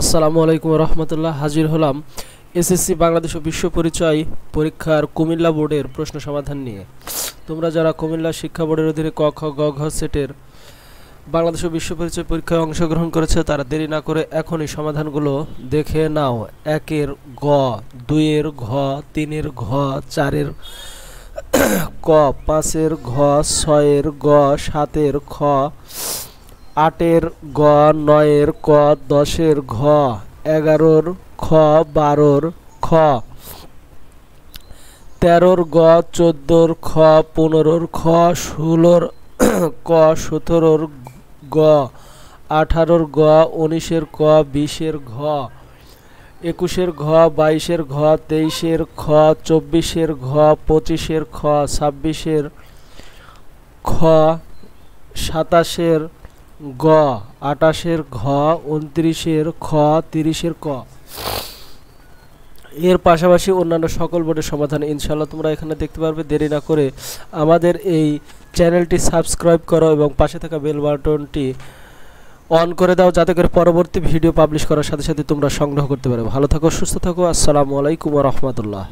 আসসালামু আলাইকুম রহমতুল্লাহ। হাজির হলাম এসএসসি বাংলাদেশ ও বিশ্ব পরিচয় পরীক্ষার কুমিল্লা বোর্ডের প্রশ্ন সমাধান নিয়ে। তোমরা যারা কুমিল্লা শিক্ষা বোর্ডের অধীনে ক খ গ ঘ সেটের বাংলাদেশ ও বিশ্ব পরিচয় পরীক্ষায় অংশগ্রহণ করেছে তারা দেরি না করে এখনই সমাধানগুলো দেখে নাও। 1-এর গ, 2-এর ঘ, 3-এর ঘ, 4-এর ক, 5-এর ঘ, 6-এর গ, 7-এর খ, 8-এর গ, 9-এর ক, 10-এর ঘ, 11-র খ, 12-র খ, 13-র গ, 14-র খ, 15-র খ, 16-র ক, 17-র গ, 18-র গ, 19-এর ক, 20-এর ঘ, 21-এর ঘ, 22-এর ঘ, 23-এর খ, 24-এর ঘ, 25-এর খ, 26-এর খ, 27-এর গ, 28-এর ঘ, 29-এর খ, 30-এর ক। এর পাশাপাশি অন্যান্য সকল বোর্ডের সমাধান ইনশাআল্লাহ তোমরা এখানে দেখতে পারবে। দেরি না করে আমাদের এই চ্যানেলটি সাবস্ক্রাইব করো এবং পাশে থাকা বেল বাটনটি অন করে দাও, যাতে করে পরবর্তী ভিডিও পাবলিশ করার সাথে সাথে তোমরা সংগ্রহ করতে পারো। ভালো থাকো, সুস্থ থাকো। আসসালামু আলাইকুম ওয়া রাহমাতুল্লাহ।